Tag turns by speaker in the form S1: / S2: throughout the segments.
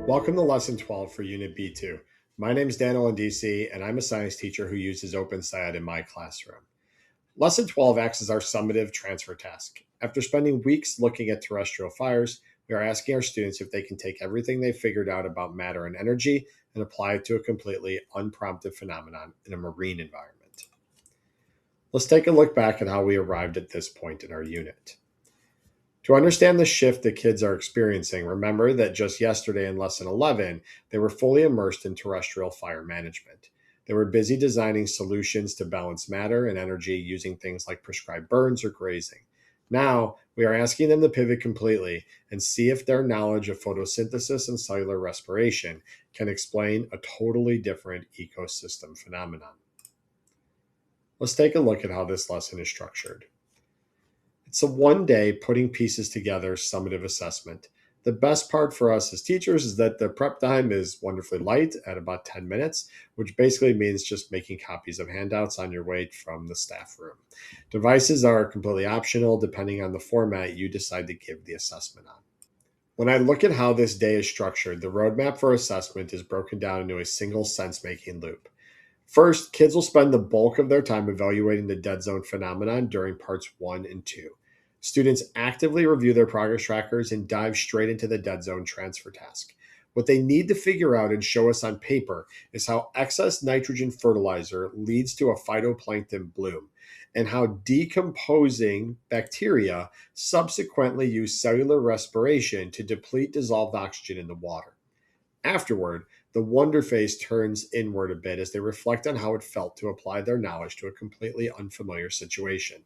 S1: Welcome to Lesson 12 for Unit B2. My name is Daniel DC, and I'm a science teacher who uses OpenSciEd in my classroom. Lesson 12 acts as our summative transfer task. After spending weeks looking at terrestrial fires, we are asking our students if they can take everything they figured out about matter and energy and apply it to a completely unprompted phenomenon in a marine environment. Let's take a look back at how we arrived at this point in our unit. To understand the shift that kids are experiencing, remember that just yesterday in Lesson 11, they were fully immersed in terrestrial fire management. They were busy designing solutions to balance matter and energy using things like prescribed burns or grazing. Now, we are asking them to pivot completely and see if their knowledge of photosynthesis and cellular respiration can explain a totally different ecosystem phenomenon. Let's take a look at how this lesson is structured. It's a one-day putting pieces together summative assessment. The best part for us as teachers is that the prep time is wonderfully light at about 10 minutes, which basically means just making copies of handouts on your way from the staff room. Devices are completely optional depending on the format you decide to give the assessment on. When I look at how this day is structured, the roadmap for assessment is broken down into a single sense-making loop. First, kids will spend the bulk of their time evaluating the dead zone phenomenon during parts 1 and 2. Students actively review their progress trackers and dive straight into the dead zone transfer task. What they need to figure out and show us on paper is how excess nitrogen fertilizer leads to a phytoplankton bloom, and how decomposing bacteria subsequently use cellular respiration to deplete dissolved oxygen in the water. Afterward, the wonder face turns inward a bit as they reflect on how it felt to apply their knowledge to a completely unfamiliar situation.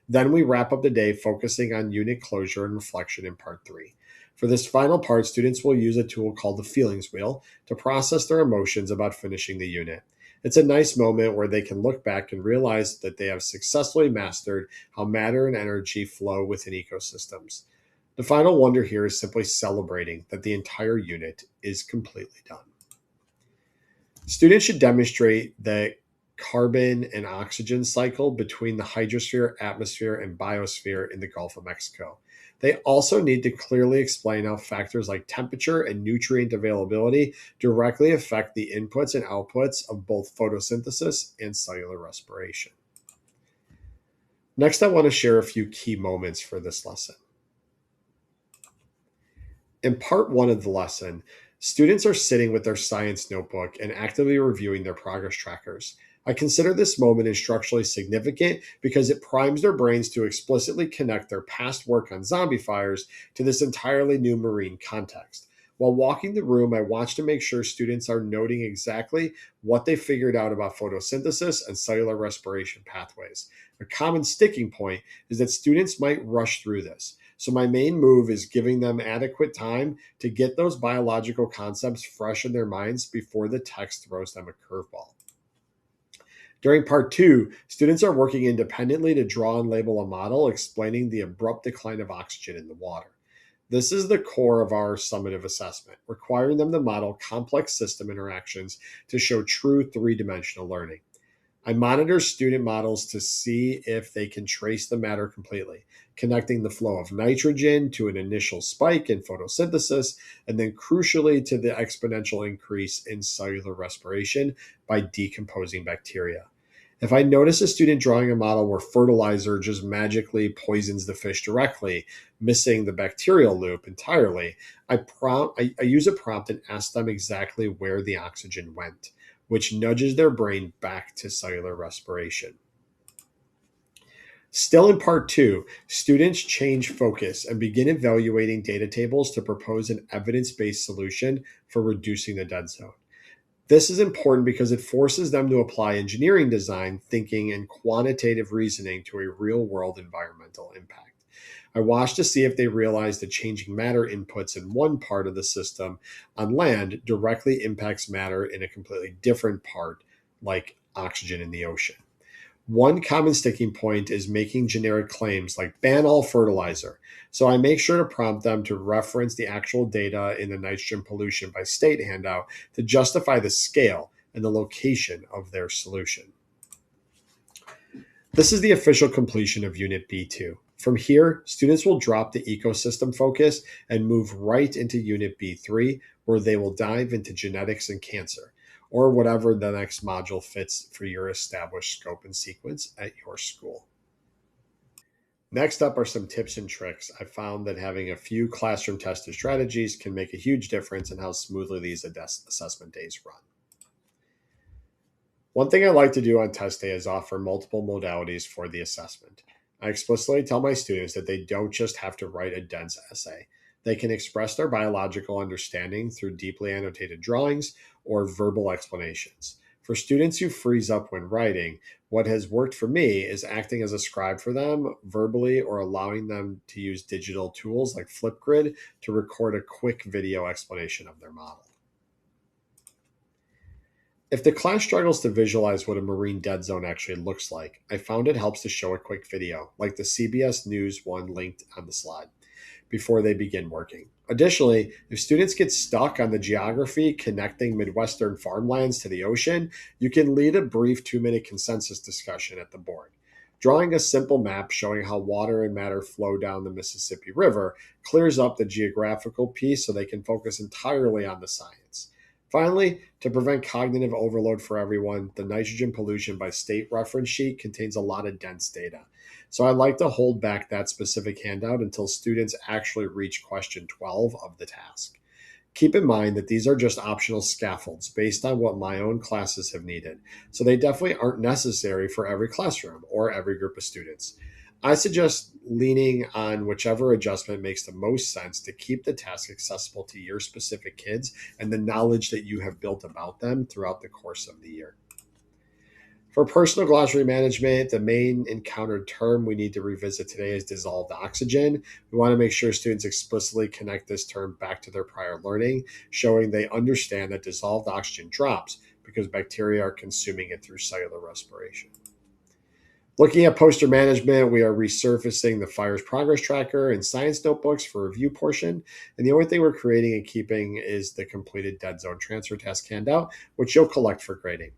S1: Then we wrap up the day focusing on unit closure and reflection in part 3. For this final part, students will use a tool called the feelings wheel to process their emotions about finishing the unit. It's a nice moment where they can look back and realize that they have successfully mastered how matter and energy flow within ecosystems. The final wonder here is simply celebrating that the entire unit is completely done. Students should demonstrate the carbon and oxygen cycle between the hydrosphere, atmosphere, and biosphere in the Gulf of Mexico. They also need to clearly explain how factors like temperature and nutrient availability directly affect the inputs and outputs of both photosynthesis and cellular respiration. Next, I want to share a few key moments for this lesson. In part 1 of the lesson, students are sitting with their science notebook and actively reviewing their progress trackers. I consider this moment instructionally significant because it primes their brains to explicitly connect their past work on zombie fires to this entirely new marine context. While walking the room, I watch to make sure students are noting exactly what they figured out about photosynthesis and cellular respiration pathways. A common sticking point is that students might rush through this. So my main move is giving them adequate time to get those biological concepts fresh in their minds before the text throws them a curveball. During part 2, students are working independently to draw and label a model explaining the abrupt decline of oxygen in the water. This is the core of our summative assessment, requiring them to model complex system interactions to show true three-dimensional learning. I monitor student models to see if they can trace the matter completely, connecting the flow of nitrogen to an initial spike in photosynthesis, and then crucially to the exponential increase in cellular respiration by decomposing bacteria. If I notice a student drawing a model where fertilizer just magically poisons the fish directly, missing the bacterial loop entirely, I use a prompt and ask them exactly where the oxygen went, which nudges their brain back to cellular respiration. Still in part 2, students change focus and begin evaluating data tables to propose an evidence-based solution for reducing the dead zone. This is important because it forces them to apply engineering design thinking and quantitative reasoning to a real-world environmental impact. I watch to see if they realize that changing matter inputs in one part of the system on land directly impacts matter in a completely different part, like oxygen in the ocean. One common sticking point is making generic claims like ban all fertilizer. So I make sure to prompt them to reference the actual data in the nitrogen pollution by state handout to justify the scale and the location of their solution. This is the official completion of Unit B2. From here, students will drop the ecosystem focus and move right into Unit B3, where they will dive into genetics and cancer, or whatever the next module fits for your established scope and sequence at your school. Next up are some tips and tricks. I found that having a few classroom tested strategies can make a huge difference in how smoothly these assessment days run. One thing I like to do on test day is offer multiple modalities for the assessment. I explicitly tell my students that they don't just have to write a dense essay. They can express their biological understanding through deeply annotated drawings or verbal explanations. For students who freeze up when writing, what has worked for me is acting as a scribe for them verbally or allowing them to use digital tools like Flipgrid to record a quick video explanation of their model. If the class struggles to visualize what a marine dead zone actually looks like, I found it helps to show a quick video, like the CBS News one linked on the slide, before they begin working. Additionally, if students get stuck on the geography connecting Midwestern farmlands to the ocean, you can lead a brief 2-minute consensus discussion at the board. Drawing a simple map showing how water and matter flow down the Mississippi River clears up the geographical piece so they can focus entirely on the science. Finally, to prevent cognitive overload for everyone, the nitrogen pollution by state reference sheet contains a lot of dense data. So I like to hold back that specific handout until students actually reach question 12 of the task. Keep in mind that these are just optional scaffolds based on what my own classes have needed, so they definitely aren't necessary for every classroom or every group of students. I suggest leaning on whichever adjustment makes the most sense to keep the task accessible to your specific kids and the knowledge that you have built about them throughout the course of the year. For personal glossary management, the main encountered term we need to revisit today is dissolved oxygen. We want to make sure students explicitly connect this term back to their prior learning, showing they understand that dissolved oxygen drops because bacteria are consuming it through cellular respiration. Looking at poster management, we are resurfacing the FIRES progress tracker and science notebooks for review portion. And the only thing we're creating and keeping is the completed dead zone transfer task handout, which you'll collect for grading.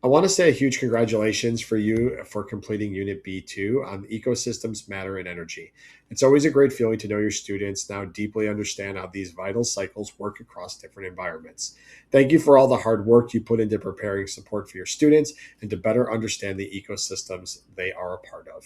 S1: I want to say a huge congratulations for you for completing Unit B2 on ecosystems, matter, and energy. It's always a great feeling to know your students now deeply understand how these vital cycles work across different environments. Thank you for all the hard work you put into preparing support for your students and to better understand the ecosystems they are a part of.